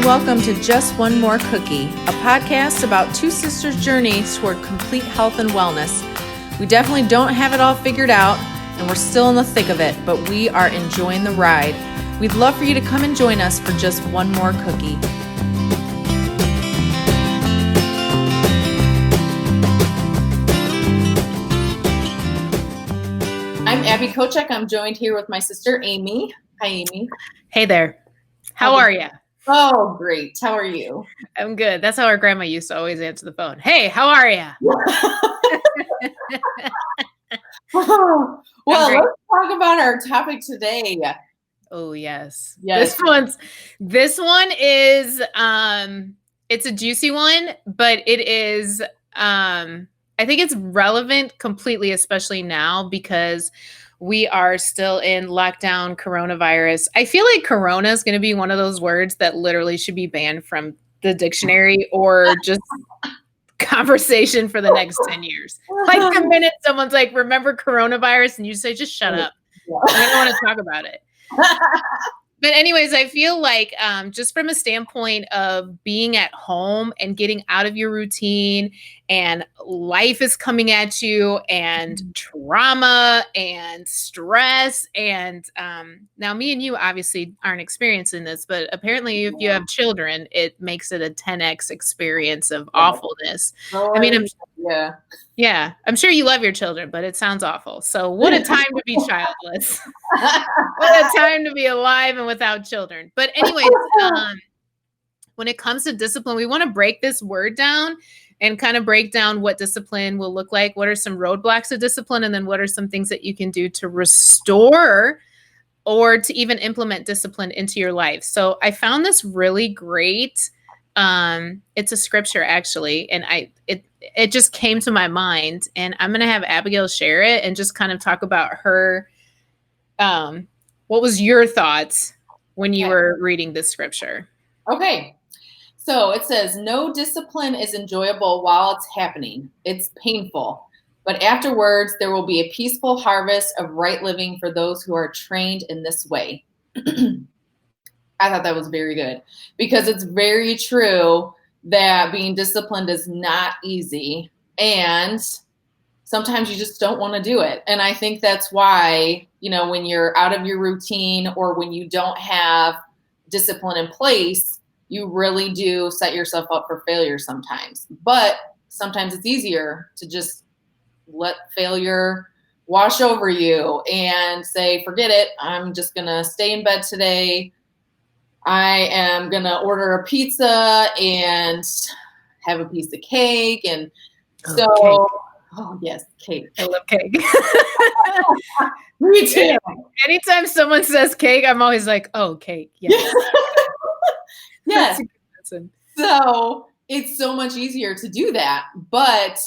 welcome to Just One More Cookie, a podcast about two sisters' journey toward complete health and wellness. We definitely don't have it all figured out, and we're still in the thick of it, but we are enjoying the ride. We'd love for you to come and join us for just one more cookie. I'm Abby Kochek. I'm joined here with my sister, Amy. Hi, Amy. Hey there. How are you? Oh, great. How are you? I'm good. That's how our grandma used to always answer the phone. Hey, how are you? Well, let's talk about our topic today. Oh, yes. Yes. This one is, it's a juicy one, but it is, I think it's relevant completely, especially now because we are still in lockdown coronavirus. I feel like corona is going to be one of those words that literally should be banned from the dictionary or just conversation for the next 10 years. Like the minute someone's like, remember coronavirus? And you say, just shut up. I don't want to talk about it. But anyways, I feel like just from a standpoint of being at home and getting out of your routine and life is coming at you and trauma and stress. And now me and you obviously aren't experiencing this, but apparently if you have children, it makes it a 10x experience of awfulness. I mean, I'm sure you love your children, but it sounds awful. So what a time to be childless. What a time to be alive and without children. But anyways, when it comes to discipline, we want to break this word down and kind of break down what discipline will look like. What are some roadblocks to discipline? And then what are some things that you can do to restore or to even implement discipline into your life? So I found this really great. It's a scripture actually. And it just came to my mind, and I'm going to have Abigail share it and just kind of talk about her. What was your thoughts when you were reading this scripture? Okay. So it says, no discipline is enjoyable while it's happening. It's painful. But afterwards, there will be a peaceful harvest of right living for those who are trained in this way. I thought that was very good because it's very true that being disciplined is not easy. And sometimes you just don't want to do it. And I think that's why, when you're out of your routine or when you don't have discipline in place, you really do set yourself up for failure sometimes. But sometimes it's easier to just let failure wash over you and say, forget it. I'm just going to stay in bed today. I am going to order a pizza and have a piece of cake. And oh yes, cake. I love cake. Me too. Anytime someone says cake, I'm always like, oh, cake. Yes. Yes. So it's so much easier to do that. But,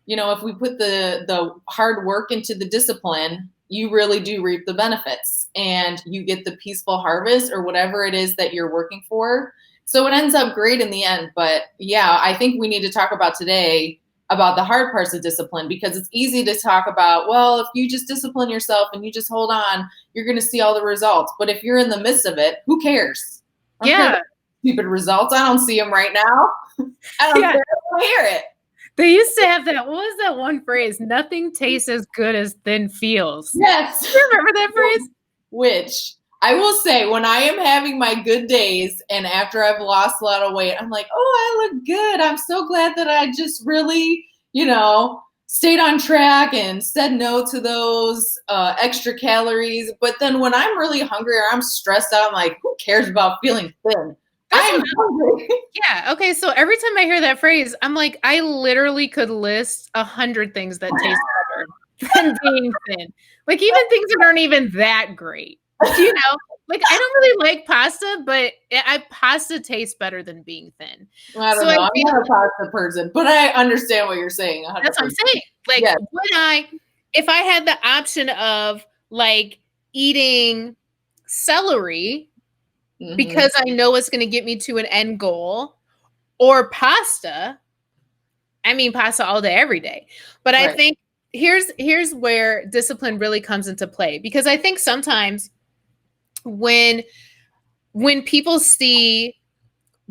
if we put the hard work into the discipline, you really do reap the benefits and you get the peaceful harvest or whatever it is that you're working for. So it ends up great in the end. But yeah, I think we need to talk about today about the hard parts of discipline, because it's easy to talk about, well, if you just discipline yourself and you just hold on, you're going to see all the results. But if you're in the midst of it, who cares? Stupid results. I don't see them right now. I don't care. I don't hear it. They used to have that. What was that one phrase? Nothing tastes as good as thin feels. Yes. Do you remember that phrase? Which I will say, when I am having my good days and after I've lost a lot of weight, I'm like, oh, I look good. I'm so glad that I just really, stayed on track and said no to those extra calories. But then when I'm really hungry or I'm stressed out, I'm like, who cares about feeling thin? I'm hungry. Yeah. Okay. So every time I hear that phrase, I'm like, I literally could list 100 things that taste better than being thin. Like even things that aren't even that great. Like I don't really like pasta, but pasta tastes better than being thin. I don't know. I'm not a pasta person, but I understand what you're saying. 100%. That's what I'm saying. Like, if I had the option of like eating celery because I know it's going to get me to an end goal, or pasta, I mean pasta all day, every day. But I think here's where discipline really comes into play, because I think sometimes when people see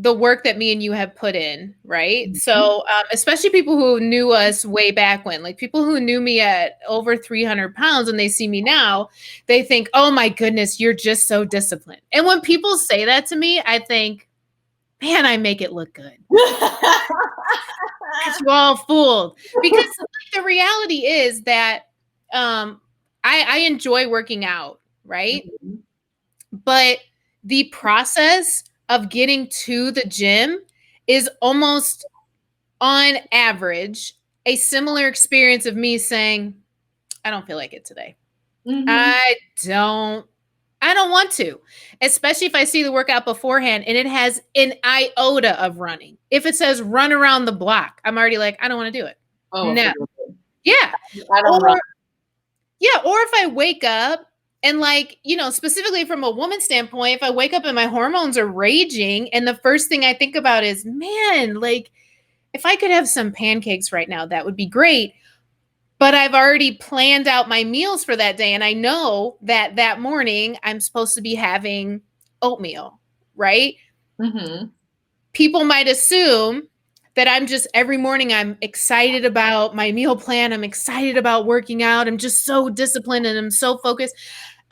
the work that me and you have put in, right? So, especially people who knew us way back when, like people who knew me at over 300 pounds and they see me now, they think, oh my goodness, you're just so disciplined. And when people say that to me, I think, man, I make it look good. Get you all fooled. Because the reality is that I enjoy working out, right? Mhm. But the process of getting to the gym is almost on average a similar experience of me saying, I don't feel like it today. Mhm. I don't want to, especially if I see the workout beforehand and it has an iota of running. If it says run around the block, I'm already like, I don't want to do it. Oh, No. forget it. Yeah. I don't Or run. yeah, or if I wake up and like, you know, specifically from a woman's standpoint, if I wake up and my hormones are raging and the first thing I think about is, man, like if I could have some pancakes right now, that would be great. But I've already planned out my meals for that day and I know that that morning I'm supposed to be having oatmeal, right? Mhm. People might assume that I'm just every morning I'm excited about my meal plan, I'm excited about working out, I'm just so disciplined and I'm so focused.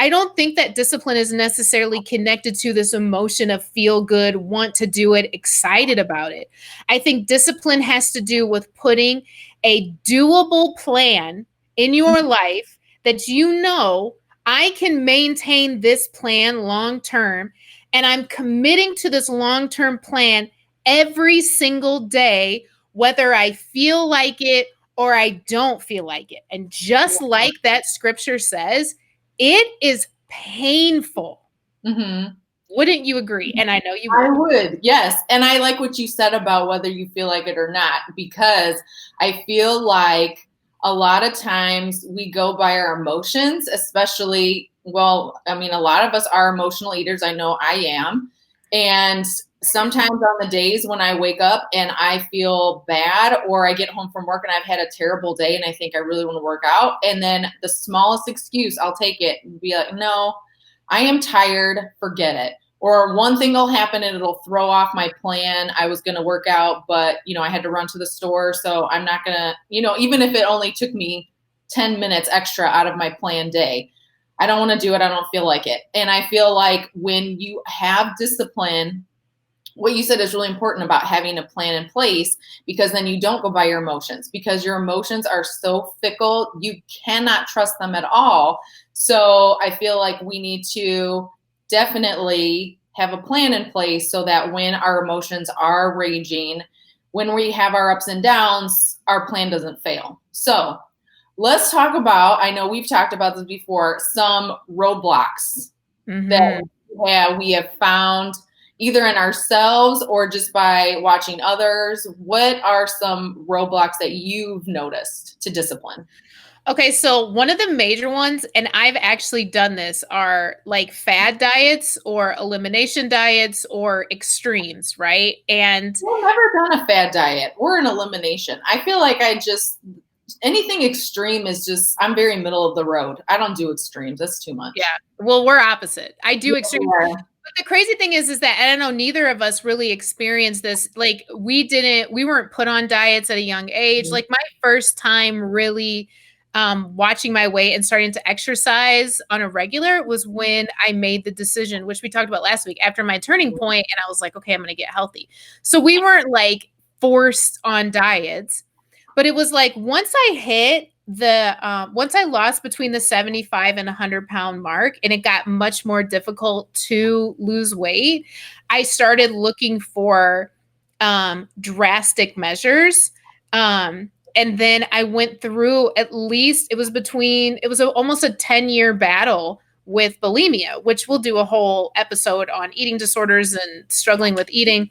I don't think that discipline is necessarily connected to this emotion of feel good, want to do it, excited about it. I think discipline has to do with putting a doable plan in your life that you know I can maintain this plan long term. And I'm committing to this long term plan every single day, whether I feel like it or I don't feel like it. And just like that scripture says, it is painful. Mhm. Wouldn't you agree? And I know you I would. would, yes. And I like what you said about whether you feel like it or not, because I feel like a lot of times we go by our emotions, especially, well, I mean, a lot of us are emotional eaters. I know I am. And sometimes on the days when I wake up and I feel bad, or I get home from work and I've had a terrible day and I think I really want to work out, and then the smallest excuse, I'll take it and be like, no, I am tired, forget it. Or one thing will happen and it'll throw off my plan. I was going to work out, but I had to run to the store. So I'm not going to, even if it only took me 10 minutes extra out of my planned day, I don't want to do it. I don't feel like it. And I feel like when you have discipline, what you said is really important about having a plan in place, because then you don't go by your emotions, because your emotions are so fickle. You cannot trust them at all. So I feel like we need to definitely have a plan in place so that when our emotions are raging, when we have our ups and downs, our plan doesn't fail. So let's talk about, I know we've talked about this before, some roadblocks that we have found either in ourselves or just by watching others. What are some roadblocks that you've noticed to discipline? Okay, so one of the major ones, and I've actually done this, are like fad diets or elimination diets or extremes, right? And We've never done a fad diet. We're an elimination. I feel like anything extreme is just, I'm very middle of the road. I don't do extremes. That's too much. yeah, well, we're opposite. I do extremes. Yeah. But the crazy thing is that I don't know, neither of us really experienced this. Like we weren't put on diets at a young age. Mhm. Like my first time really watching my weight and starting to exercise on a regular was when I made the decision, which we talked about last week, after my turning point, and I was like, okay, I'm going to get healthy. So we weren't like forced on diets, but it was like once I hit once I lost between the 75 and 100-pound mark, and it got much more difficult to lose weight, I started looking for drastic measures. And then I went through it was almost a 10-year battle with bulimia, which we'll do a whole episode on eating disorders and struggling with eating.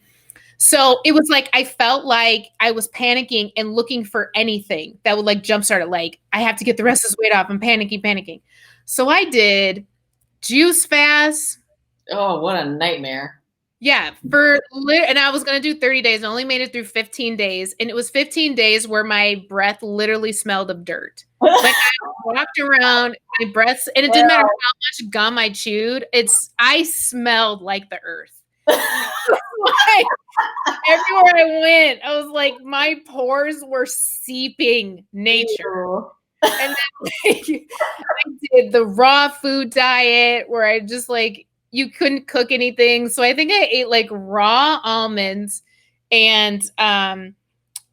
So it was like I felt like I was panicking and looking for anything that would like jumpstart it. Like, I have to get the rest of this weight off. I'm panicking. So I did juice fast. Oh, what a nightmare. Yeah, and I was going to do 30 days. I only made it through 15 days. And it was 15 days where my breath literally smelled of dirt. Like I walked around, my breath, and it didn't matter how much gum I chewed. I smelled like the earth. Like, everywhere I went, I was like, my pores were seeping nature. Ew. And then like, I did the raw food diet where I just like, you couldn't cook anything. So I think I ate like raw almonds and not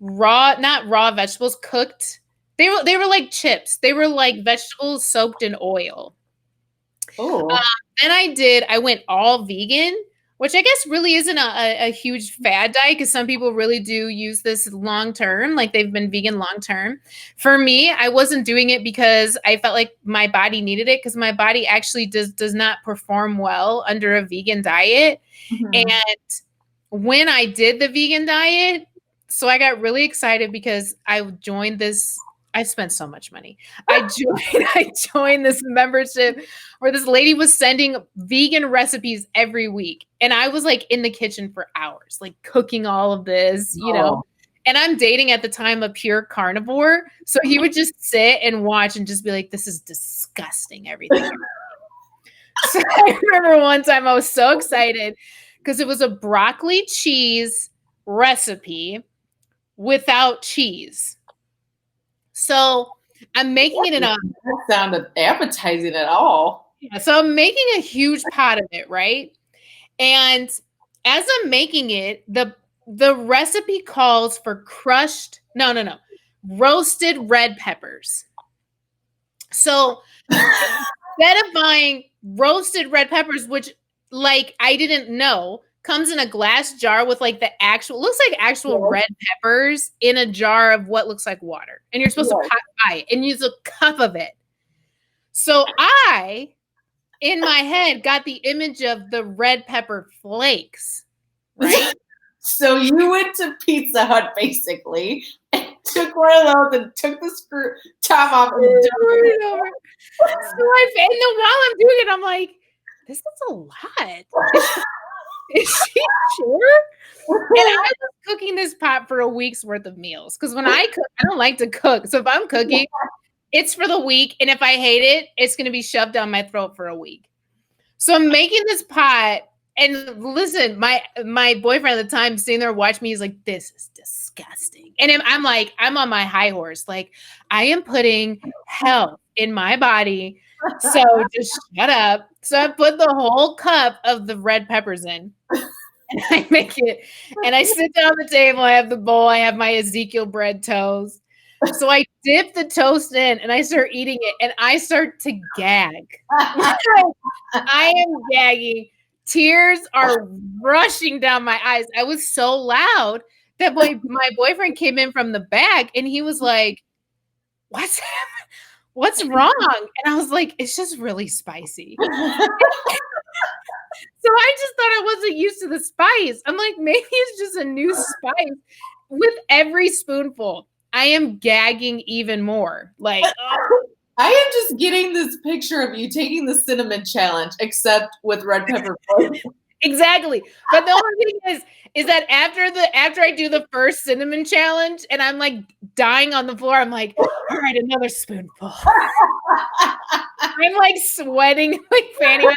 raw vegetables, cooked. They were like chips. They were like vegetables soaked in oil. Oh. Then I went all vegan, which I guess really isn't a huge fad diet because some people really do use this long term, like they've been vegan long term. For me, I wasn't doing it because I felt like my body needed it because my body actually does not perform well under a vegan diet. Mhm. And when I did the vegan diet, so I got really excited because I joined this. I spent so much money. I joined this membership where this lady was sending vegan recipes every week. And I was like in the kitchen for hours, like cooking all of this, you know. And I'm dating at the time a pure carnivore. So he would just sit and watch and just be like, this is disgusting, everything. So I remember one time I was so excited because it was a broccoli cheese recipe without cheese. So I'm making it in a. That sounded appetizing at all. Yeah, so I'm making a huge pot of it, right? And as I'm making it, the recipe calls for roasted red peppers. So instead of buying roasted red peppers, which like I didn't know, comes in a glass jar with like looks like actual red peppers in a jar of what looks like water. And you're supposed to buy it and use a cup of it. So I, in my head, got the image of the red pepper flakes, right? So you went to Pizza Hut basically and took one of those and took the screw top off and dumped it over. So and then while I'm doing it, I'm like, this is a lot. Is she sure? And I was cooking this pot for a week's worth of meals because when I cook, I don't like to cook. So if I'm cooking, it's for the week. And if I hate it, it's going to be shoved down my throat for a week. So I'm making this pot. And listen, my boyfriend at the time sitting there watching me, he's like, this is disgusting. And I'm like, I'm on my high horse. Like, I am putting health in my body. So just shut up. So I put the whole cup of the red peppers in. And I make it. And I sit down at the table. I have the bowl. I have my Ezekiel bread toast. So I dip the toast in and I start eating it. And I start to gag. I am gagging. Tears are rushing down my eyes. I was so loud that my boyfriend came in from the back and he was like, what's happening? What's wrong? And I was like, it's just really spicy. So I just thought I wasn't used to the spice. I'm like, maybe it's just a new spice. With every spoonful, I am gagging even more. Like, I am just getting this picture of you taking the cinnamon challenge, except with red pepper. Exactly. But the only thing is that after I do the first cinnamon challenge and I'm like dying on the floor, I'm like, all right, another spoonful. I'm like sweating, like fanning.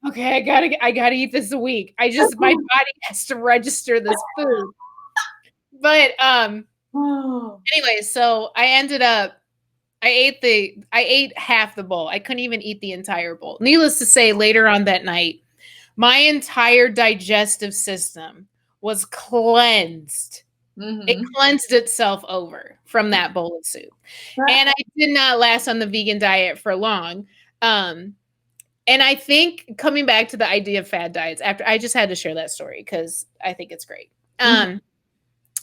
Okay, I gotta eat this a week. My body has to register this food. But anyway, so I ate half the bowl. I couldn't even eat the entire bowl. Needless to say, later on that night, my entire digestive system was cleansed. Mm-hmm. It cleansed itself over from that bowl of soup. And I did not last on the vegan diet for long. And I think coming back to the idea of fad diets, after I just had to share that story because I think it's great.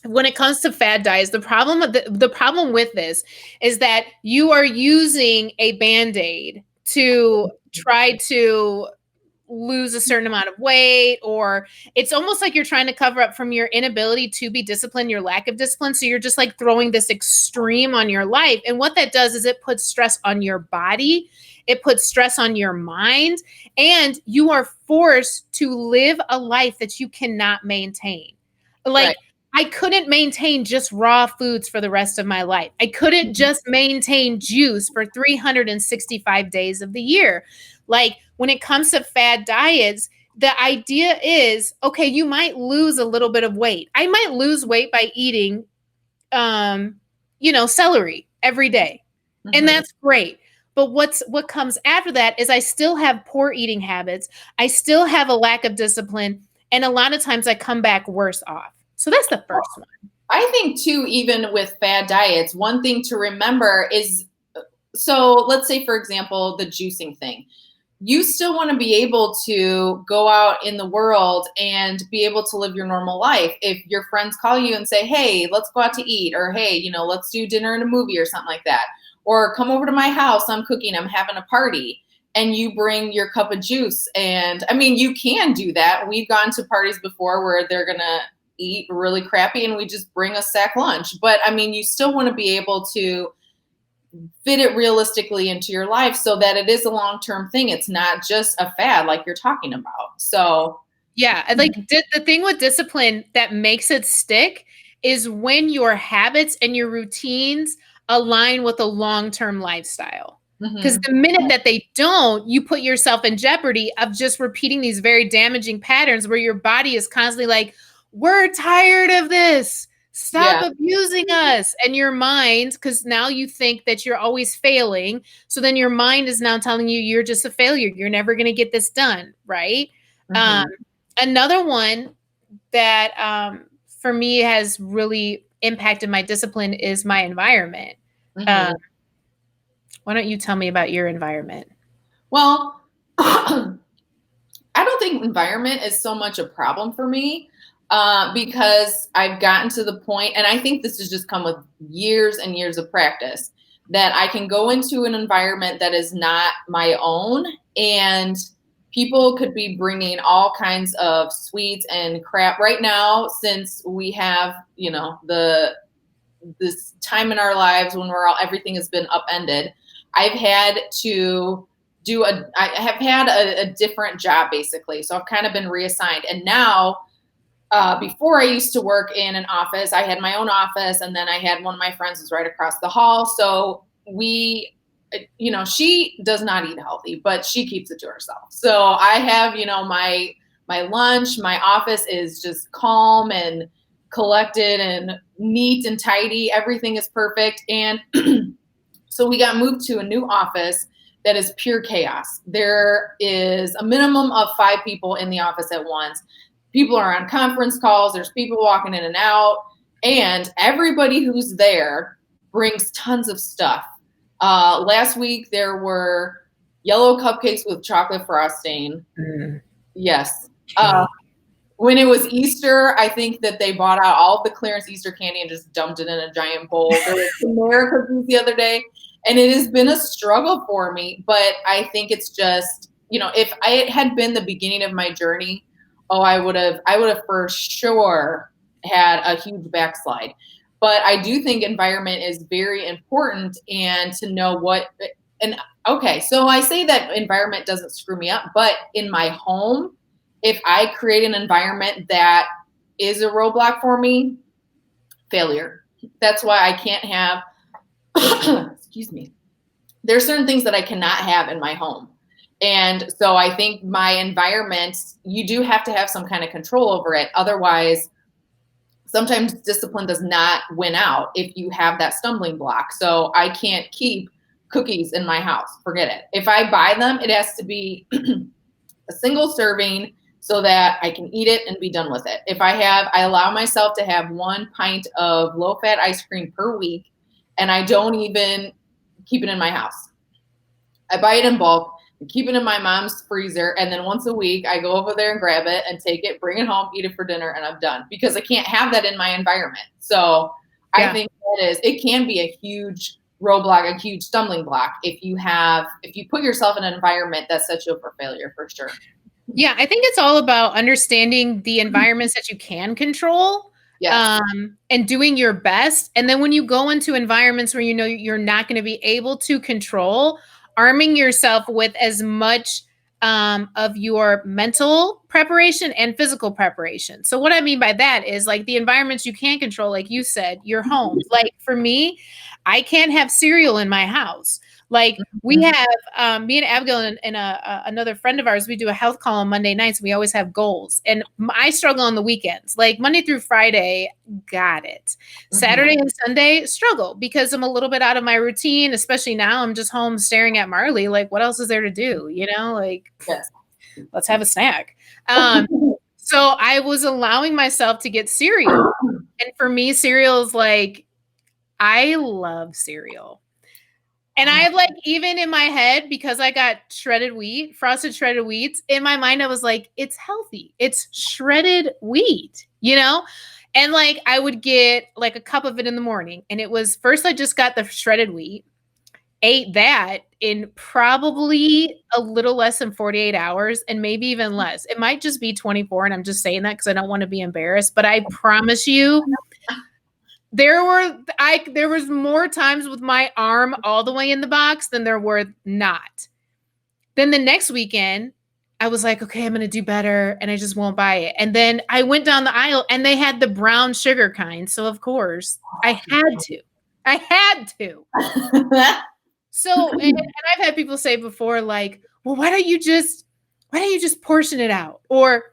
When it comes to fad diets, the problem with this is that you are using a Band-Aid to try to lose a certain amount of weight, or it's almost like you're trying to cover up from your inability to be disciplined, your lack of discipline. So you're just like throwing this extreme on your life. And what that does is it puts stress on your body. It puts stress on your mind, and you are forced to live a life that you cannot maintain. Like, right. I couldn't maintain just raw foods for the rest of my life. I couldn't just maintain juice for 365 days of the year. Like, when it comes to fad diets, the idea is, okay, you might lose a little bit of weight. I might lose weight by eating, celery every day. And that's great. But what comes after that is I still have poor eating habits. I still have a lack of discipline. And a lot of times I come back worse off. So that's the first one. I think too, even with fad diets, one thing to remember is, so let's say, for example, the juicing thing. You still want to be able to go out in the world and be able to live your normal life. If your friends call you and say, hey, let's go out to eat, or hey, let's do dinner and a movie or something like that, or come over to my house, I'm cooking, I'm having a party, and you bring your cup of juice. And I mean, you can do that. We've gone to parties before where they're going to eat really crappy and we just bring a sack lunch. But I mean, you still want to be able to fit it realistically into your life so that it is a long-term thing. It's not just a fad like you're talking about. So yeah, like the thing with discipline that makes it stick is when your habits and your routines align with a long-term lifestyle. Because the minute that they don't, you put yourself in jeopardy of just repeating these very damaging patterns where your body is constantly like, we're tired of this. Stop abusing us. And your mind, because now you think that you're always failing. So then your mind is now telling you you're just a failure. You're never going to get this done. Right. Another one that for me has really impacted my discipline is my environment. Why don't you tell me about your environment? Well, I don't think environment is so much a problem for me. Because I've gotten to the point, and I think this has just come with years and years of practice, that I can go into an environment that is not my own, and people could be bringing all kinds of sweets and crap. Right now, since we have, this time in our lives when everything has been upended, I've had to I have had a different job basically. So I've kind of been reassigned, and now. Before I used to work in an office, I had my own office, and then I had one of my friends was right across the hall. So she does not eat healthy, but she keeps it to herself. So I have, my lunch, my office is just calm and collected and neat and tidy. Everything is perfect. And so we got moved to a new office that is pure chaos. There is a minimum of 5 people in the office at once. People are on conference calls. There's people walking in and out, and everybody who's there brings tons of stuff. Last week, there were yellow cupcakes with chocolate frosting. Yes. When it was Easter, I think that they bought out all the clearance Easter candy and just dumped it in a giant bowl. There was Panera cookies the other day, and it has been a struggle for me, but I think it's just, if it had been the beginning of my journey, I would have for sure had a huge backslide. But I do think environment is very important, and to know so I say that environment doesn't screw me up, but in my home, if I create an environment that is a roadblock for me, failure. That's why I can't have, excuse me. There's certain things that I cannot have in my home. And so I think my environment, you do have to have some kind of control over it. Otherwise, sometimes discipline does not win out if you have that stumbling block. So I can't keep cookies in my house. Forget it. If I buy them, it has to be a single serving so that I can eat it and be done with it. I allow myself to have 1 pint of low-fat ice cream per week, and I don't even keep it in my house. I buy it in bulk. Keep it in my mom's freezer, and then once a week I go over there and grab it and take it, bring it home, eat it for dinner, and I'm done, because I can't have that in my environment. So I think it can be a huge roadblock, a huge stumbling block if you put yourself in an environment that sets you up for failure, for sure. Yeah, I think it's all about understanding the environments that you can control. Yes. And doing your best. And then when you go into environments where you're not going to be able to control, arming yourself with as much of your mental preparation and physical preparation. So what I mean by that is, like, the environments you can control, like you said, your home. Like for me, I can't have cereal in my house. Like we have me and Abigail and another friend of ours, we do a health call on Monday nights. We always have goals. And I struggle on the weekends. Like Monday through Friday, got it. Saturday and Sunday, struggle because I'm a little bit out of my routine, especially now I'm just home staring at Marley. Like, what else is there to do? You know, like, Yes. let's have a snack. So I was allowing myself to get cereal. And for me, cereal is like, I love cereal. And I like, even in my head, because I got shredded wheat, frosted shredded wheats, in my mind, I was like, it's healthy. It's shredded wheat, you know? And like, I would get like a cup of it in the morning. And it was first, I just got the shredded wheat, ate that in probably a little less than 48 hours and maybe even less. It might just be 24. And I'm just saying that because I don't want to be embarrassed. But I promise you, there was more times with my arm all the way in the box than there were not. Then the next weekend, I was like, okay, I'm going to do better. And I just won't buy it. And then I went down the aisle and they had the brown sugar kind. So of course I had to. So, and I've had people say before, like, well, why don't you just portion it out? Or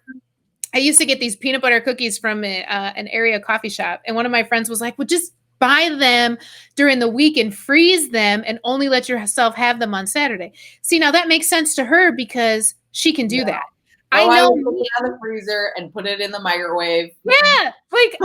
I used to get these peanut butter cookies from an area coffee shop. And one of my friends was like, well, just buy them during the week and freeze them and only let yourself have them on Saturday. See, now that makes sense to her because she can do that. I know. Put it in the freezer and put it in the microwave. Yeah. Like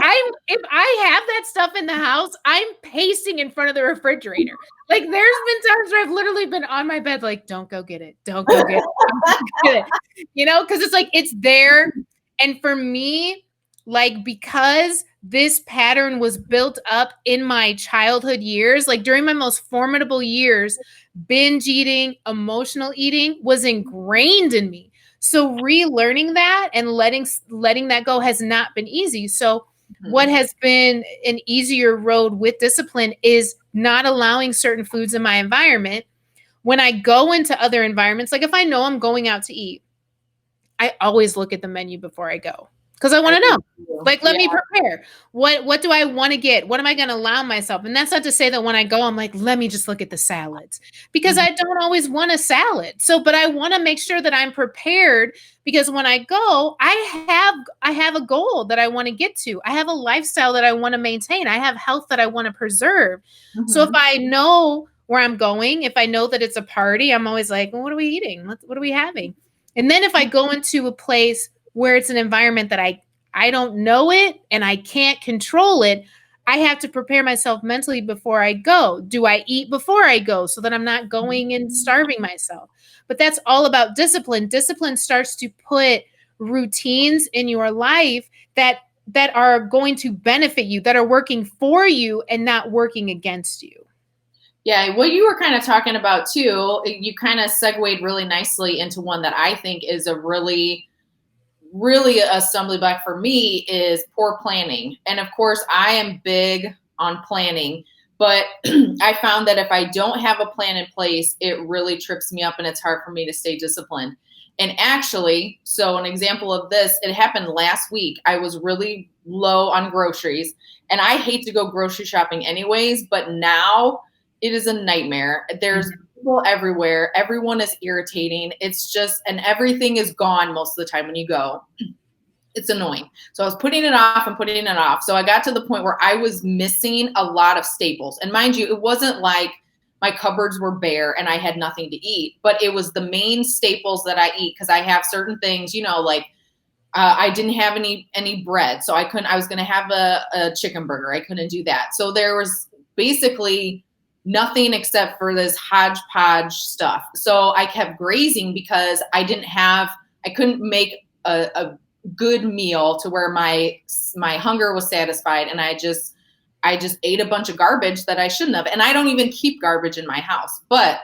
if I have that stuff in the house, I'm pacing in front of the refrigerator. Like there's been times where I've literally been on my bed, like, don't go get it. Don't go get it. Don't go get it. You know, because it's like, it's there. And for me, like, because this pattern was built up in my childhood years, like during my most formidable years, binge eating, emotional eating was ingrained in me. So relearning that and letting that go has not been easy. So what has been an easier road with discipline is not allowing certain foods in my environment. When I go into other environments, like if I know I'm going out to eat, I always look at the menu before I go because I want to know. Like, let me prepare. What do I want to get? What am I going to allow myself? And that's not to say that when I go, I'm like, let me just look at the salads because I don't always want a salad. So, but I want to make sure that I'm prepared because when I go, I have a goal that I want to get to. I have a lifestyle that I want to maintain. I have health that I want to preserve. So if I know where I'm going, if I know that it's a party, I'm always like, well, what are we eating? What are we having? And then if I go into a place where it's an environment that I don't know it and I can't control it, I have to prepare myself mentally before I go. Do I eat before I go so that I'm not going and starving myself? But that's all about discipline. Discipline starts to put routines in your life that are going to benefit you, that are working for you and not working against you. Yeah, what you were kind of talking about too, you kind of segued really nicely into one that I think is a really a stumbling block for me is poor planning. And of course, I am big on planning, but I found that if I don't have a plan in place, it really trips me up and it's hard for me to stay disciplined. And actually, so an example of this, it happened last week. I was really low on groceries and I hate to go grocery shopping anyways, but now it is a nightmare. There's people everywhere. Everyone is irritating. It's just, and everything is gone most of the time when you go. It's annoying. So I was putting it off and putting it off. So I got to the point where I was missing a lot of staples. And mind you, it wasn't like my cupboards were bare and I had nothing to eat, but it was the main staples that I eat because I have certain things, you know, like I didn't have any bread. So I was going to have a chicken burger. I couldn't do that. So there was basically nothing except for this hodgepodge stuff. So I kept grazing because I couldn't make a good meal to where my hunger was satisfied. And I just ate a bunch of garbage that I shouldn't have. And I don't even keep garbage in my house. But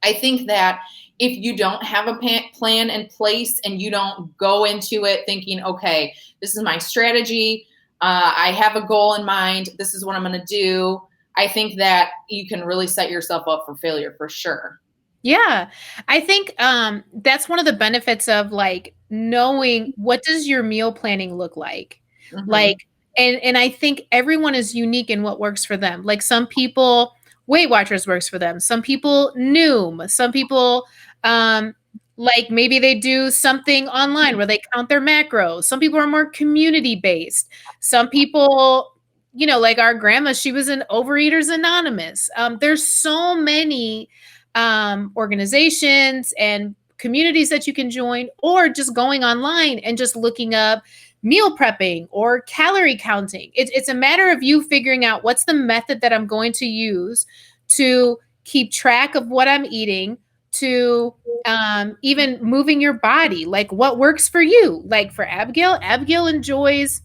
I think that if you don't have a plan in place and you don't go into it thinking, okay, this is my strategy. I have a goal in mind. This is what I'm going to do. I think that you can really set yourself up for failure for sure. Yeah. I think that's one of the benefits of like knowing what does your meal planning look like? Like And I think everyone is unique in what works for them. Like some people, Weight Watchers works for them. Some people Noom. Some people like maybe they do something online where they count their macros. Some people are more community based. Some people, you know, like our grandma, she was in Overeaters Anonymous. There's so many organizations and communities that you can join, or just going online and just looking up meal prepping or calorie counting. It's a matter of you figuring out what's the method that I'm going to use to keep track of what I'm eating, to even moving your body, like what works for you. Like for Abigail enjoys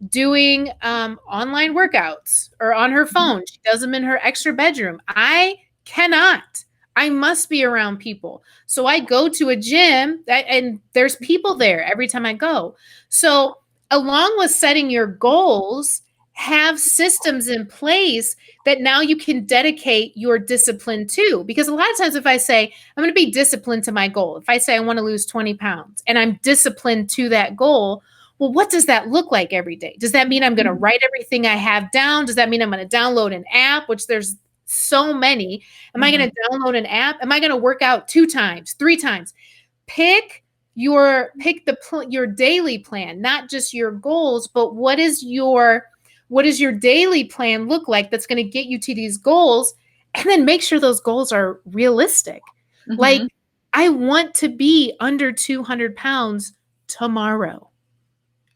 doing online workouts or on her phone. She does them in her extra bedroom. I cannot. I must be around people. So I go to a gym and there's people there every time I go. So along with setting your goals, have systems in place that now you can dedicate your discipline to. Because a lot of times if I say, I'm going to be disciplined to my goal, if I say I want to lose 20 pounds and I'm disciplined to that goal, well, what does that look like every day? Does that mean I'm going to write everything I have down? Does that mean I'm going to download an app, which there's so many? Am I going to download an app? Am I going to work out 2 times, 3 times? Pick your daily plan, not just your goals, but what does your daily plan look like that's going to get you to these goals? And then make sure those goals are realistic. Like, I want to be under 200 pounds tomorrow.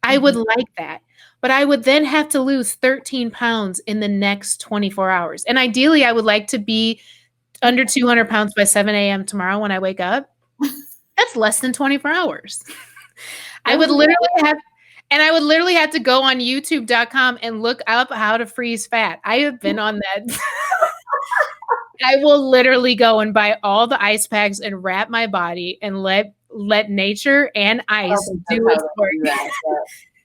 I would like that. But I would then have to lose 13 pounds in the next 24 hours. And ideally, I would like to be under 200 pounds by 7 a.m. tomorrow when I wake up. That's less than 24 hours. I would literally have to go on youtube.com and look up how to freeze fat. I have been on that. I will literally go and buy all the ice packs and wrap my body and let nature and ice do its work.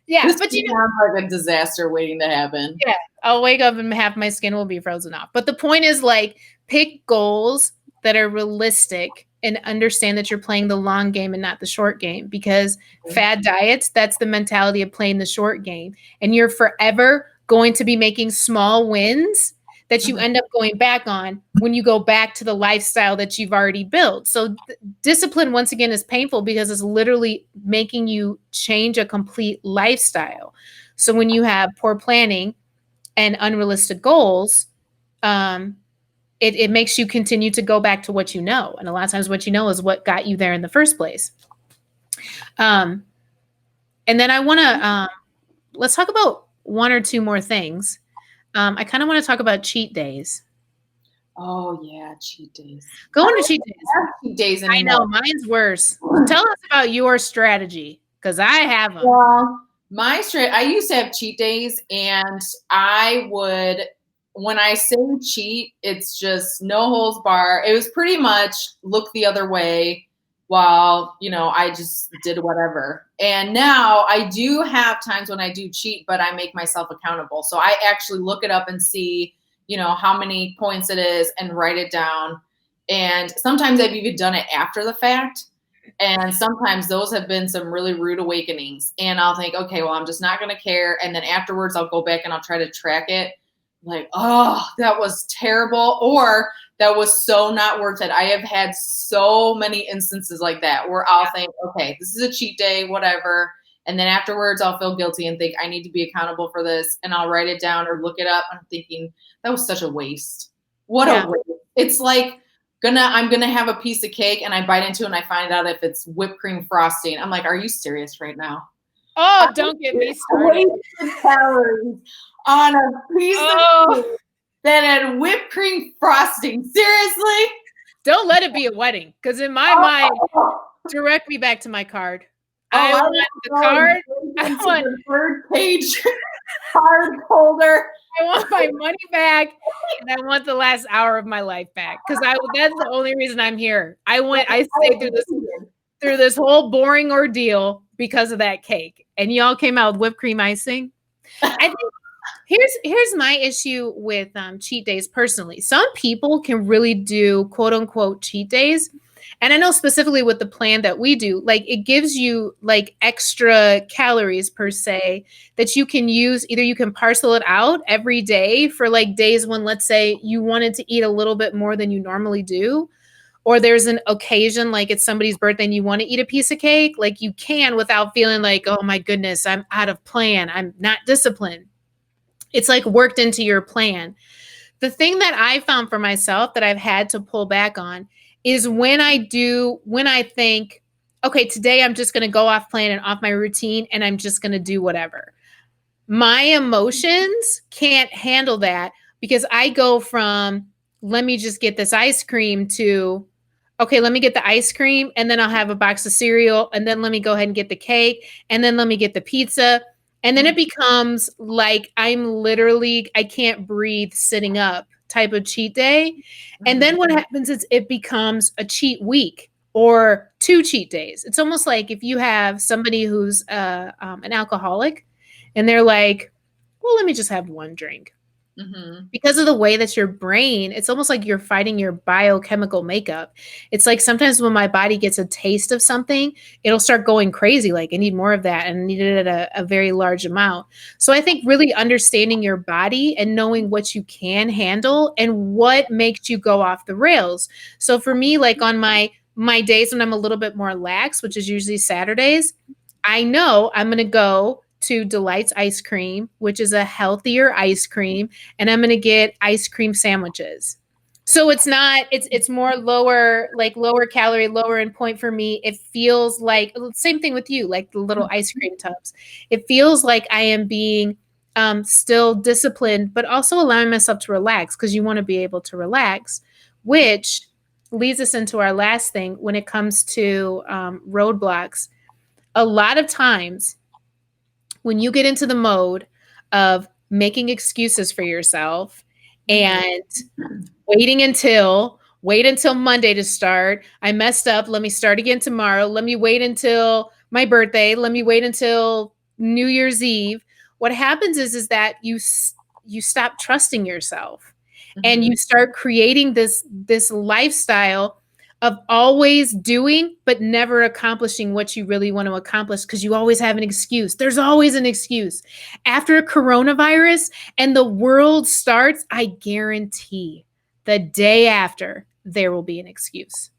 Yeah, this but you know, sounds like a disaster waiting to happen. Yeah, I'll wake up and half my skin will be frozen off. But the point is, like, pick goals that are realistic and understand that you're playing the long game and not the short game. Because fad diets, that's the mentality of playing the short game, and you're forever going to be making small wins that you end up going back on when you go back to the lifestyle that you've already built. So discipline, once again, is painful because it's literally making you change a complete lifestyle. So when you have poor planning and unrealistic goals, it makes you continue to go back to what you know. And a lot of times what you know is what got you there in the first place. And then I want to, let's talk about 1 or 2 more things. I kind of want to talk about cheat days. Oh yeah, cheat days. Go into cheat days. Cheat days anymore. I know, mine's worse. Tell us about your strategy, because I have them. Well, I used to have cheat days, and I would, when I say cheat, it's just no holds bar. It was pretty much look the other way while, I just did whatever. And now I do have times when I do cheat, but I make myself accountable. So I actually look it up and see, how many points it is and write it down. And sometimes I've even done it after the fact. And sometimes those have been some really rude awakenings. And I'll think, okay, well, I'm just not going to care. And then afterwards I'll go back and I'll try to track it. Like, oh, that was terrible. Or that was so not worth it. I have had so many instances like that where I'll think, okay, this is a cheat day, whatever. And then afterwards I'll feel guilty and think I need to be accountable for this. And I'll write it down or look it up. And I'm thinking that was such a waste. What a waste. It's like I'm going to have a piece of cake and I bite into it and I find out if it's whipped cream frosting. I'm like, are you serious right now? Oh, don't get me started. Calories on a piece of cake that had whipped cream frosting. Seriously? Don't let it be a wedding, because in my mind, direct me back to my card. I want the card. I want the third page card holder. I want my money back, and I want the last hour of my life back, because that's the only reason I'm here. I stayed through this whole boring ordeal because of that cake, and y'all came out with whipped cream icing. I think here's my issue with cheat days personally. Some people can really do quote unquote cheat days, And I know specifically with the plan that we do, like it gives you like extra calories per se that you can use. Either you can parcel it out every day for like days when, let's say, you wanted to eat a little bit more than you normally do, or there's an occasion like it's somebody's birthday and you want to eat a piece of cake, like you can without feeling like, oh my goodness, I'm out of plan, I'm not disciplined. It's like worked into your plan. The thing that I found for myself that I've had to pull back on is when I think, okay, today I'm just going to go off plan and off my routine and I'm just going to do whatever. My emotions can't handle that because I go from, let me just get this ice cream to, okay, let me get the ice cream and then I'll have a box of cereal and then let me go ahead and get the cake and then let me get the pizza. And then it becomes like I can't breathe sitting up type of cheat day. And then what happens is it becomes a cheat week or 2 cheat days. It's almost like if you have somebody who's an alcoholic and they're like, well, let me just have one drink. Mm-hmm. Because of the way that your brain, it's almost like you're fighting your biochemical makeup. It's like sometimes when my body gets a taste of something, it'll start going crazy. Like I need more of that and I need it at a very large amount. So I think really understanding your body and knowing what you can handle and what makes you go off the rails. So for me, like on my days when I'm a little bit more lax, which is usually Saturdays, I know I'm going to go to Delight's Ice Cream, which is a healthier ice cream, and I'm going to get ice cream sandwiches. So it's more lower calorie, lower in point for me. It feels like same thing with you, like the little ice cream tubs. It feels like I am being still disciplined, but also allowing myself to relax because you want to be able to relax, which leads us into our last thing when it comes to roadblocks. A lot of times when you get into the mode of making excuses for yourself and wait until Monday to start. I messed up. Let me start again tomorrow. Let me wait until my birthday. Let me wait until New Year's Eve. What happens is that you stop trusting yourself and you start creating this lifestyle of always doing, but never accomplishing what you really want to accomplish because you always have an excuse. There's always an excuse. After coronavirus and the world starts, I guarantee the day after there will be an excuse.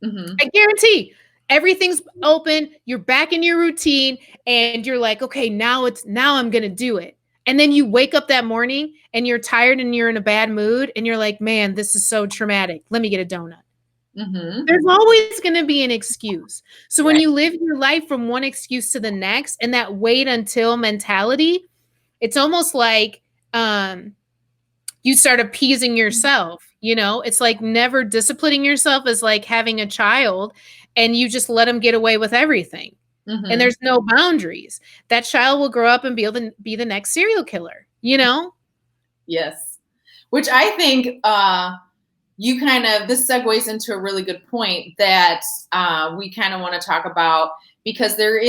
I guarantee everything's open. You're back in your routine and you're like, okay, now I'm going to do it. And then you wake up that morning and you're tired and you're in a bad mood and you're like, man, this is so traumatic. Let me get a donut. There's always going to be an excuse. So when you live your life from one excuse to the next and that wait until mentality, it's almost like you start appeasing yourself. You know, it's like never disciplining yourself is like having a child and you just let them get away with everything. And there's no boundaries. That child will grow up and be the next serial killer, you know? Yes. Which I think this segues into a really good point that we kind of want to talk about because there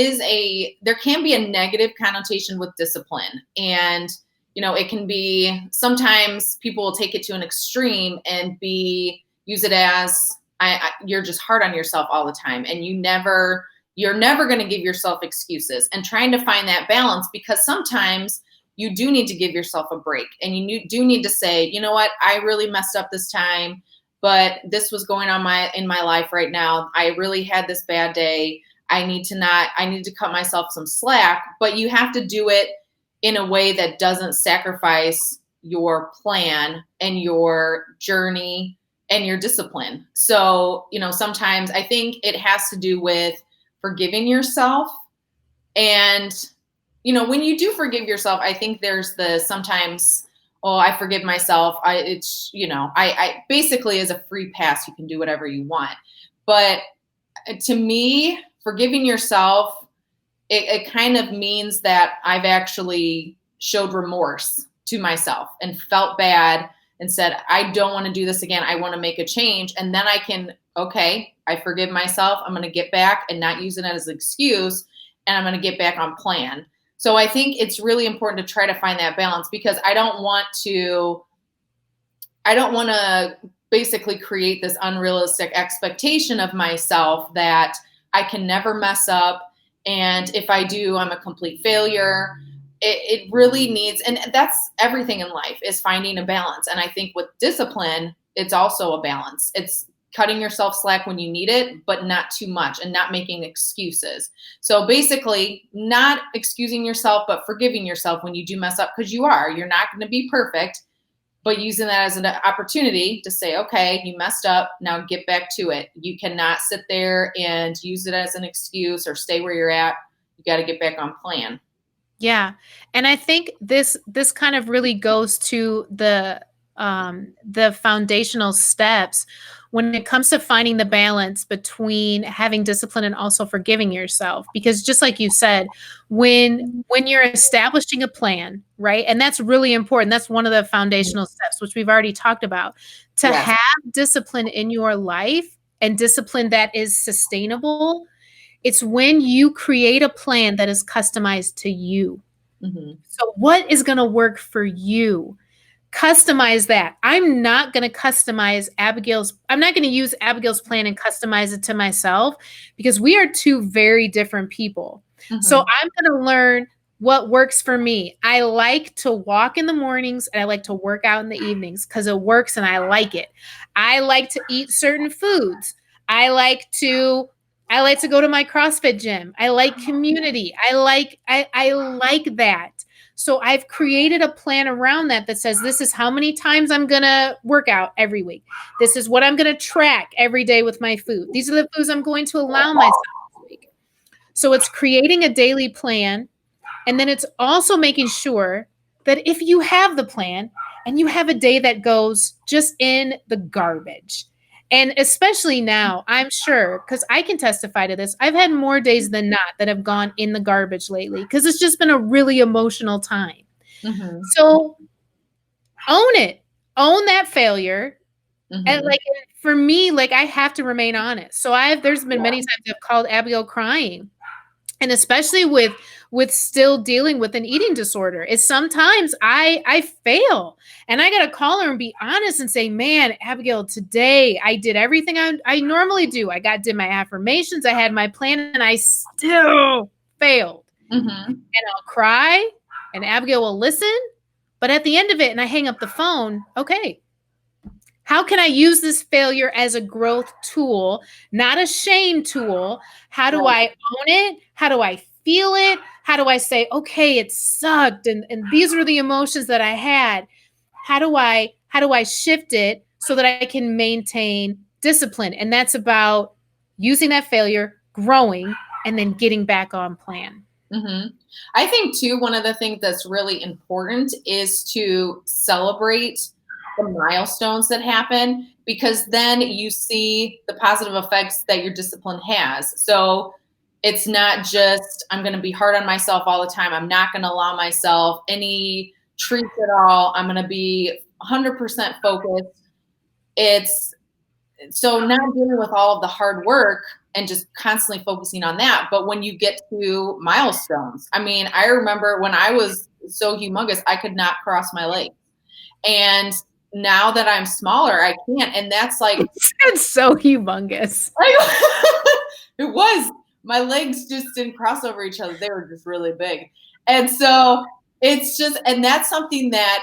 can be a negative connotation with discipline. And, you know, it can be, sometimes people will take it to an extreme and use it as you're just hard on yourself all the time. And you're never going to give yourself excuses, and trying to find that balance, because sometimes you do need to give yourself a break and you do need to say, you know what, I really messed up this time, but this was going on in my life right now. I really had this bad day. I need to cut myself some slack, but you have to do it in a way that doesn't sacrifice your plan and your journey and your discipline. So, you know, sometimes I think it has to do with forgiving yourself. And, you know, when you do forgive yourself, I think there's sometimes, oh, I forgive myself. It's, you know, I basically as a free pass, you can do whatever you want. But to me, forgiving yourself, it kind of means that I've actually showed remorse to myself and felt bad and said, I don't want to do this again. I want to make a change. And then I can, okay, I forgive myself. I'm going to get back and not use it as an excuse. And I'm going to get back on plan. So I think it's really important to try to find that balance, because I don't want to basically create this unrealistic expectation of myself that I can never mess up. And if I do, I'm a complete failure. It really needs, and that's everything in life, is finding a balance. And I think with discipline, it's also a balance. It's cutting yourself slack when you need it, but not too much, and not making excuses. So basically, not excusing yourself, but forgiving yourself when you do mess up, because you're not going to be perfect, but using that as an opportunity to say, okay, you messed up, now get back to it. You cannot sit there and use it as an excuse or stay where you're at. You got to get back on plan. Yeah. And I think this kind of really goes to the foundational steps when it comes to finding the balance between having discipline and also forgiving yourself. Because just like you said, when you're establishing a plan, right? And that's really important. That's one of the foundational steps, which we've already talked about. To Yes. have discipline in your life, and discipline that is sustainable, it's when you create a plan that is customized to you. Mm-hmm. So what is going to work for you? Customize that. I'm not going to use Abigail's plan and customize it to myself, because we are two very different people. Mm-hmm. So I'm going to learn what works for me. I like to walk in the mornings and I like to work out in the evenings because it works and I like it. I like to eat certain foods. I like to go to my CrossFit gym. I like community. I like that. So I've created a plan around that says, this is how many times I'm going to work out every week. This is what I'm going to track every day with my food. These are the foods I'm going to allow myself this week. So it's creating a daily plan. And then it's also making sure that if you have the plan and you have a day that goes just in the garbage, and especially now, I'm sure, because I can testify to this, I've had more days than not that have gone in the garbage lately, because it's just been a really emotional time. Mm-hmm. So own it. Own that failure. Mm-hmm. And for me, I have to remain honest. So there's been many times I've called Abigail crying. And especially with still dealing with an eating disorder, is sometimes I fail and I got to call her and be honest and say, man, Abigail, today I did everything I normally do. Did my affirmations. I had my plan and I still failed. Mm-hmm. And I'll cry and Abigail will listen. But at the end of it, and I hang up the phone, okay, how can I use this failure as a growth tool, not a shame tool? How do I own it? How do I feel it? How do I say, okay, it sucked, and these are the emotions that I had? How do I shift it so that I can maintain discipline? And that's about using that failure, growing, and then getting back on plan. Mm-hmm. I think too, one of the things that's really important is to celebrate the milestones that happen, because then you see the positive effects that your discipline has. So it's not just, I'm going to be hard on myself all the time. I'm not going to allow myself any treats at all. I'm going to be 100% focused. It's so not dealing with all of the hard work and just constantly focusing on that. But when you get to milestones, I mean, I remember when I was so humongous, I could not cross my legs. And now that I'm smaller, I can't. And that's it's so humongous. It was. My legs just didn't cross over each other. They were just really big. And so it's just, and that's something that,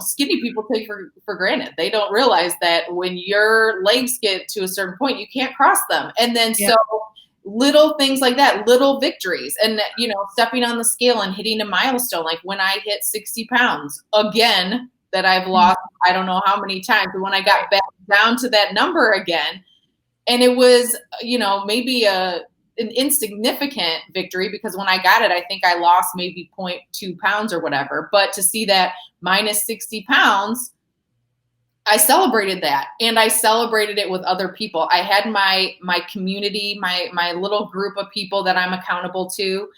skinny people take for granted. They don't realize that when your legs get to a certain point, you can't cross them. And then so little things like that, little victories, and, stepping on the scale and hitting a milestone. Like when I hit 60 pounds again, that I've lost, I don't know how many times. But when I got back down to that number again, and it was, maybe an insignificant victory, because when I got it, I think I lost maybe 0.2 pounds or whatever. But to see that minus 60 pounds, I celebrated that, and I celebrated it with other people. I had my community, my little group of people that I'm accountable to,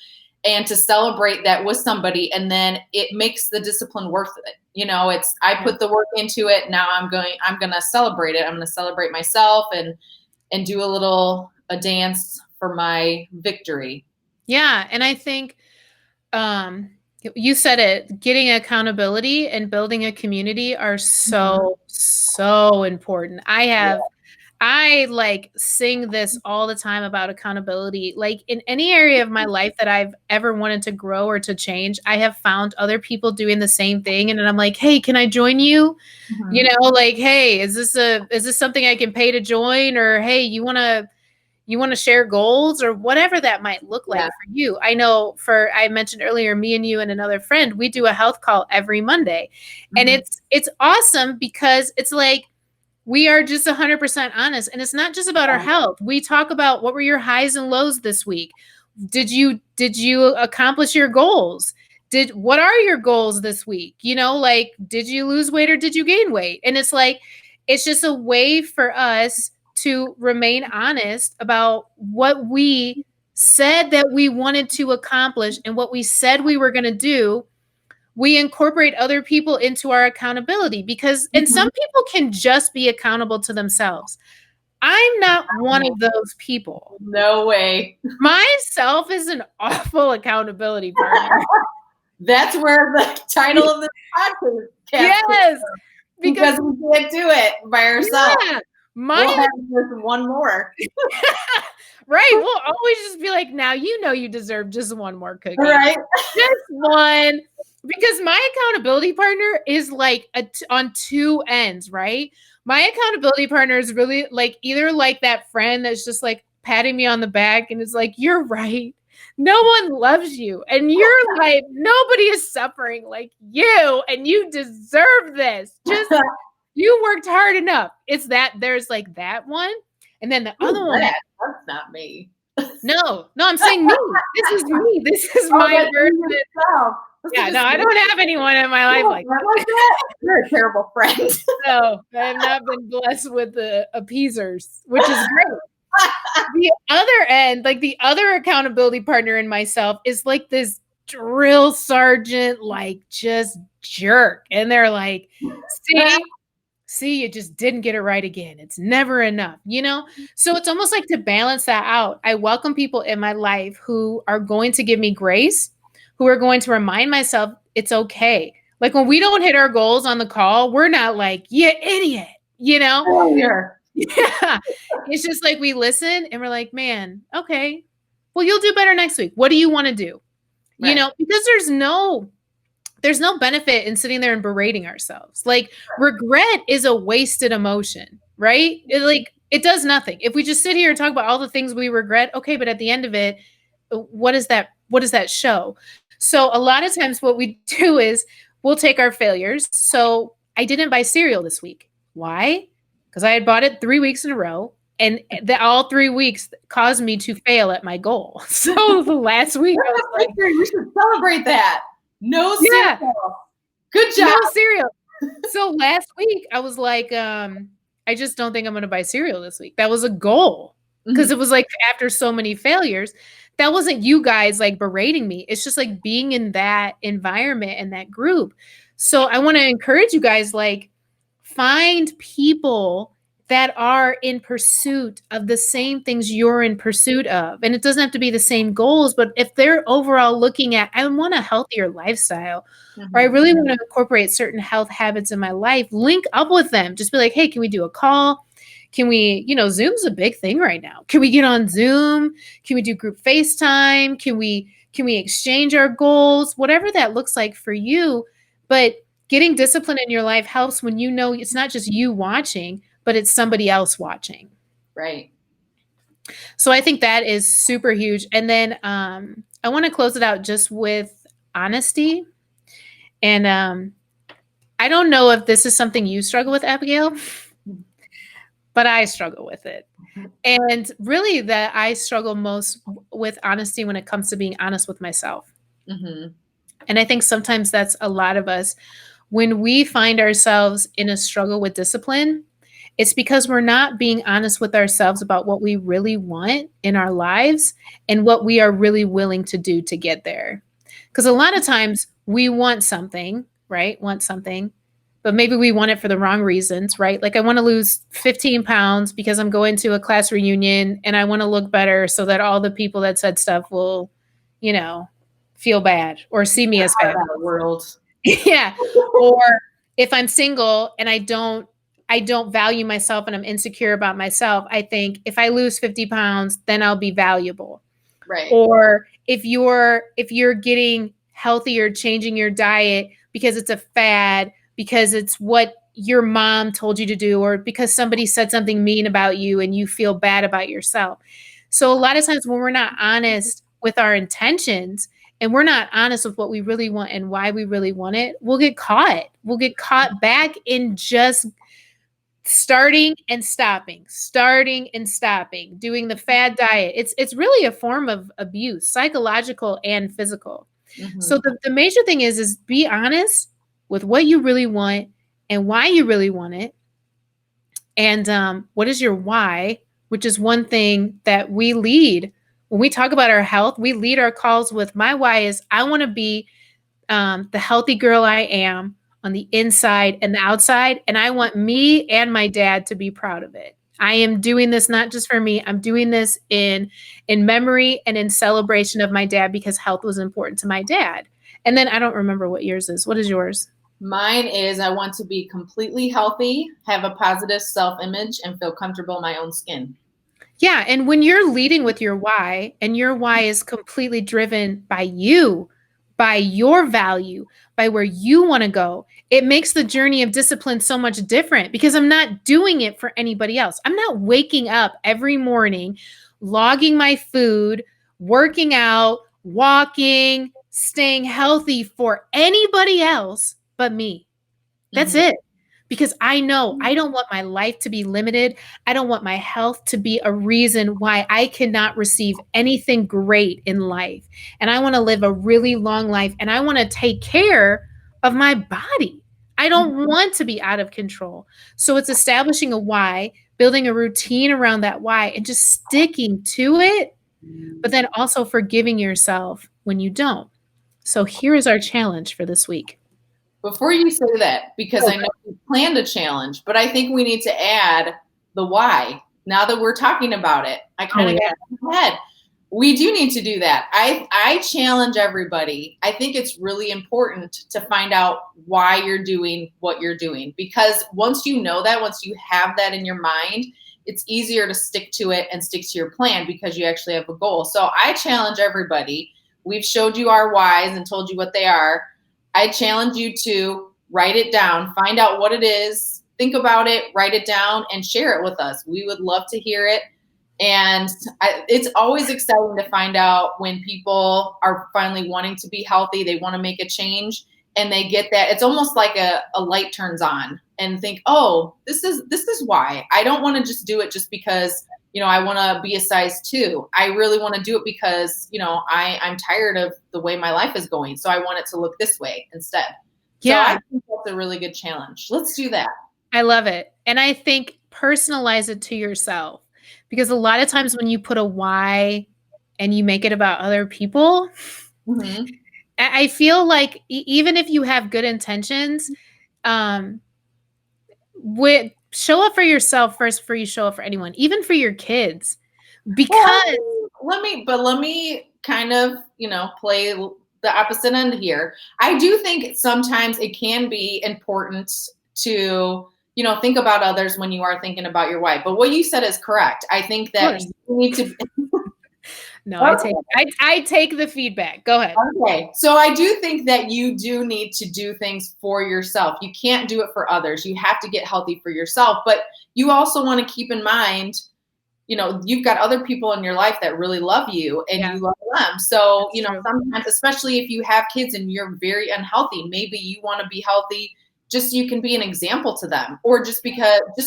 and to celebrate that with somebody, and then it makes the discipline worth it. It's, I put the work into it. Now I'm going to celebrate it. I'm going to celebrate myself and do a dance for my victory. Yeah. And I think, You said it. Getting accountability and building a community are so important. I like sing this all the time about accountability. Like in any area of my life that I've ever wanted to grow or to change, I have found other people doing the same thing. And then I'm like, hey, can I join you? You Mhm. know, like, hey, is this something I can pay to join? Or hey, you want to share goals or whatever that might look like Yeah. for you. I know I mentioned earlier, me and you and another friend, we do a health call every Monday. And Mhm. it's awesome because it's like we are just 100% honest, and it's not just about our Yeah. health. We talk about what were your highs and lows this week. Did you accomplish your goals? What are your goals this week? You know, like did you lose weight or did you gain weight? And it's like it's just a way for us to remain honest about what we said that we wanted to accomplish and what we said we were going to do. We incorporate other people into our accountability because and Mhm. some people can just be accountable to themselves. I'm not one of those people. No way. Myself is an awful accountability partner. That's where the title of this podcast came Yes, because because we can't do it by ourselves. yeah, We'll my have just one more. right. We'll always just be like, now you know you deserve just one more cookie. Right? Just one. Because my accountability partner is like on two ends, right? My accountability partner is really like either like that friend that's just like patting me on the back and is like, you're right. No one loves you. And you're like, nobody is suffering like you. And you deserve this. Just you worked hard enough. It's that there's like that one. And then the other Who's one, that? That's not me. no, I'm saying me. This is me. This is Oh, my that's version. you yourself. This is Yeah, no, just I me. don't have anyone in my life You like don't like that? You're a terrible friend. no, I have not been blessed with the appeasers, which is great. The other end, like the other accountability partner in myself is like this drill sergeant, like just jerk. And they're like, see, you just didn't get it right again. It's never enough, you know? So it's almost like to balance that out. I welcome people in my life who are going to give me grace, who are going to remind myself it's okay. Like when we don't hit our goals on the call, we're not like, yeah, idiot, you know? Failure. Yeah. It's just like we listen and we're like, man, okay, well, you'll do better next week. What do you want to do? You Right. know, because there's no benefit in sitting there and berating ourselves. Like regret is a wasted emotion, right? It does nothing. If we just sit here and talk about all the things we regret, okay, but at the end of it, what does that show? So a lot of times what we do is we'll take our failures. So I didn't buy cereal this week. Why? Because I had bought it 3 weeks in a row. And all 3 weeks caused me to fail at my goal. So the last week I was like, We should celebrate that. No yeah, cereal. Good job. no cereal. So last week I was like, I just don't think I'm going to buy cereal this week. That was a goal because it was like after so many failures, that wasn't you guys like berating me. It's just like being in that environment and that group. So I want to encourage you guys, like, find people that are in pursuit of the same things you're in pursuit of. And it doesn't have to be the same goals, but if they're overall looking at, I want a healthier lifestyle, or I really want to incorporate certain health habits in my life, link up with them. Just be like, hey, can we do a call? Can we, Zoom's a big thing right now. Can we get on Zoom? Can we do group FaceTime? Can we exchange our goals? Whatever that looks like for you. But getting discipline in your life helps when you know it's not just you watching, but it's somebody else watching. Right. So I think that is super huge. And then I want to close it out just with honesty. And I don't know if this is something you struggle with, Abigail, but I struggle with it. And really that I struggle most with honesty when it comes to being honest with myself. Mm-hmm. And I think sometimes that's a lot of us. When we find ourselves in a struggle with discipline, it's because we're not being honest with ourselves about what we really want in our lives and what we are really willing to do to get there. Because a lot of times we want something, right? But maybe we want it for the wrong reasons, right? Like I want to lose 15 pounds because I'm going to a class reunion and I want to look better so that all the people that said stuff will, feel bad or see me as bad. World. Yeah. Or if I'm single and I don't value myself and I'm insecure about myself, I think if I lose 50 pounds, then I'll be valuable. Right. Or if you're getting healthier, changing your diet because it's a fad, because it's what your mom told you to do, or because somebody said something mean about you and you feel bad about yourself. So a lot of times when we're not honest with our intentions and we're not honest with what we really want and why we really want it, we'll get caught. We'll get caught back in just starting and stopping, doing the fad diet. It's really a form of abuse, psychological and physical. Mhm. So the major thing is be honest with what you really want and why you really want it. And what is your why, which is one thing that we lead. When we talk about our health, we lead our calls with my why is I want to be the healthy girl I am on the inside and the outside. And I want me and my dad to be proud of it. I am doing this not just for me. I'm doing this in memory and in celebration of my dad because health was important to my dad. And then I don't remember what yours is. What is yours? Mine is I want to be completely healthy, have a positive self-image, and feel comfortable in my own skin. Yeah. And when you're leading with your why, and your why is completely driven by you, by your value, by where you want to go, it makes the journey of discipline so much different because I'm not doing it for anybody else. I'm not waking up every morning, logging my food, working out, walking, staying healthy for anybody else but me. That's Mhm. it. Because I know I don't want my life to be limited. I don't want my health to be a reason why I cannot receive anything great in life. And I want to live a really long life and I want to take care of my body. I don't want to be out of control. So it's establishing a why, building a routine around that why, and just sticking to it, but then also forgiving yourself when you don't. So here is our challenge for this week. Before you say that, because I know you planned a challenge, but I think we need to add the why. Now that we're talking about it, I kind of got in my head. We do need to do that. I challenge everybody. I think it's really important to find out why you're doing what you're doing, because once you know that, once you have that in your mind, it's easier to stick to it and stick to your plan because you actually have a goal. So I challenge everybody. We've showed you our whys and told you what they are. I challenge you to write it down, find out what it is, think about it, write it down, and share it with us. We would love to hear it. And it's always exciting to find out when people are finally wanting to be healthy, they want to make a change, and they get that. It's almost like a light turns on and think, oh, this is why. I don't want to just do it just because, I want to be a size 2. I really want to do it because, I'm tired of the way my life is going. So I want it to look this way instead. Yeah. So I think that's a really good challenge. Let's do that. I love it. And I think personalize it to yourself because a lot of times when you put a why and you make it about other people, Mm-hmm. I feel like even if you have good intentions, show up for yourself first before you show up for anyone, even for your kids. Because let me kind of, play the opposite end here. I do think sometimes it can be important to, think about others when you are thinking about your wife. But what you said is correct. I think that you need to. No, I take the feedback. Go ahead. Okay. So I do think that you do need to do things for yourself. You can't do it for others. You have to get healthy for yourself, but you also want to keep in mind, you've got other people in your life that really love you and you love them. So, sometimes, especially if you have kids and you're very unhealthy, maybe you want to be healthy just so you can be an example to them, or just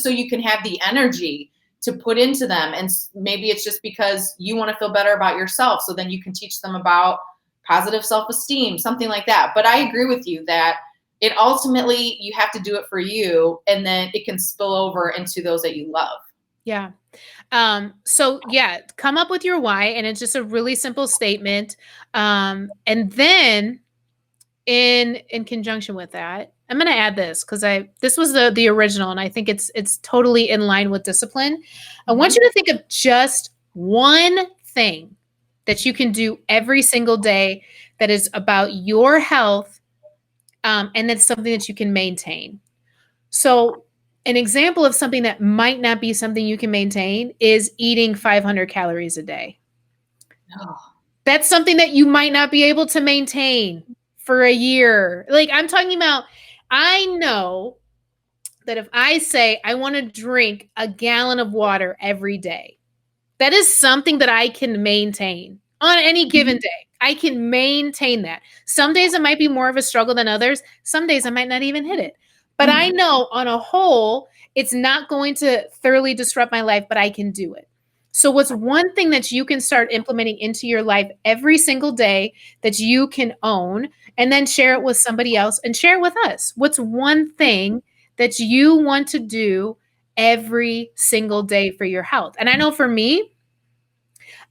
so you can have the energy to put into them. And maybe it's just because you want to feel better about yourself. So then you can teach them about positive self-esteem, something like that. But I agree with you that it ultimately, you have to do it for you, and then it can spill over into those that you love. Yeah. So come up with your why, and it's just a really simple statement. And then in conjunction with that, I'm going to add this because this was the original, and I think it's totally in line with discipline. I want you to think of just one thing that you can do every single day that is about your health, and that's something that you can maintain. So an example of something that might not be something you can maintain is eating 500 calories a day. Oh, That's something that you might not be able to maintain for a year. Like I'm talking about, I know that if I say I want to drink a gallon of water every day, that is something that I can maintain on any given day. I can maintain that. Some days it might be more of a struggle than others. Some days I might not even hit it. But I know on a whole, it's not going to thoroughly disrupt my life, but I can do it. So, what's one thing that you can start implementing into your life every single day that you can own and then share it with somebody else and share it with us? What's one thing that you want to do every single day for your health? And I know for me,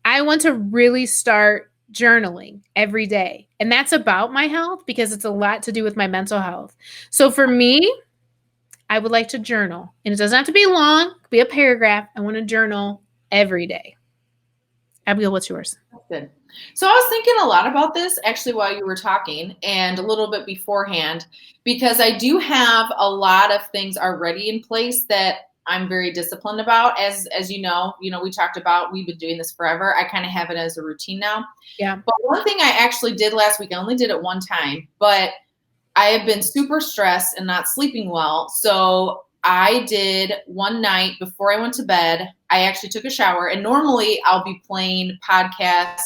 I want to really start journaling every day. And that's about my health because it's a lot to do with my mental health. So for me, I would like to journal. And it doesn't have to be long, it could be a paragraph. I want to journal every day. Abigail, what's yours? good. So I was thinking a lot about this actually while you were talking and a little bit beforehand, because I do have a lot of things already in place that I'm very disciplined about. As you know, we talked about, we've been doing this forever. I kind of have it as a routine now. Yeah. But one thing I actually did last week, I only did it one time, but I have been super stressed and not sleeping well. So I did one night before I went to bed, I actually took a shower, and normally I'll be playing podcasts,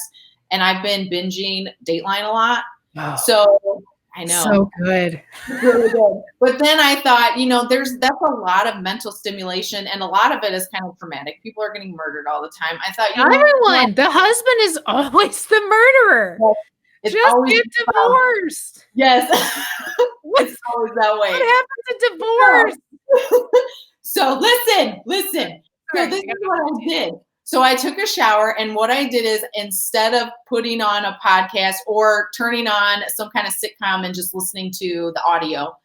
and I've been binging Dateline a lot. Wow. So I know. So good. Really good. But then I thought, that's a lot of mental stimulation, and a lot of it is kind of traumatic. People are getting murdered all the time. I thought, Everyone, the husband is always the murderer. It's just always get divorced. Yes. It's always that way. What happened to divorce? So listen. So this is what I did. So I took a shower, and what I did is, instead of putting on a podcast or turning on some kind of sitcom and just listening to the audio,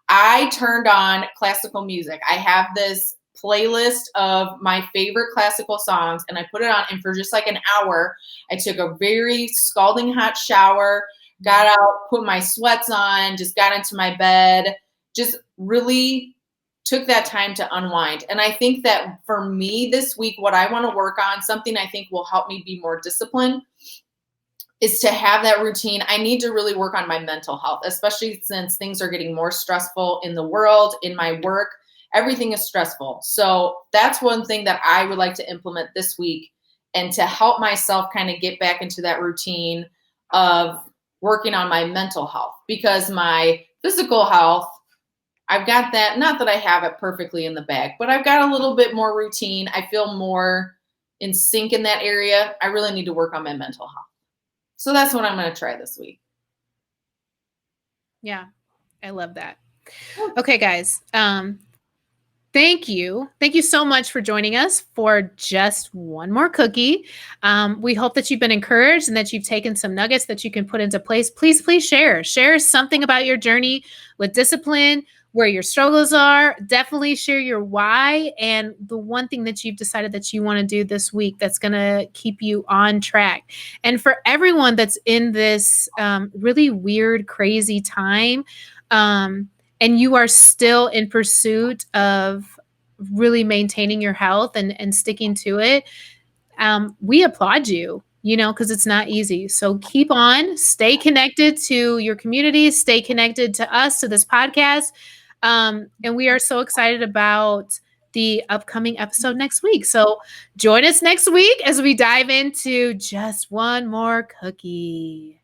I turned on classical music. I have this playlist of my favorite classical songs, and I put it on, and for just like an hour, I took a very scalding hot shower, got out, put my sweats on, just got into my bed, just really took that time to unwind. And I think that for me this week, what I want to work on, something I think will help me be more disciplined, is to have that routine. I need to really work on my mental health, especially since things are getting more stressful in the world, in my work. Everything is stressful. So that's one thing that I would like to implement this week, and to help myself kind of get back into that routine of working on my mental health, because my physical health, I've got that, not that I have it perfectly in the bag, but I've got a little bit more routine. I feel more in sync in that area. I really need to work on my mental health. So that's what I'm going to try this week. Yeah, I love that. Okay, guys. Thank you. Thank you so much for joining us for Just One More Cookie. We hope that you've been encouraged and that you've taken some nuggets that you can put into place. Please share. Share something about your journey with discipline, where your struggles are. Definitely share your why and the one thing that you've decided that you want to do this week that's going to keep you on track. And for everyone that's in this really weird, crazy time, and you are still in pursuit of really maintaining your health and sticking to it, we applaud you, because it's not easy. So keep on, stay connected to your community, stay connected to us, to this podcast. And we are so excited about the upcoming episode next week. So join us next week as we dive into Just One More Cookie.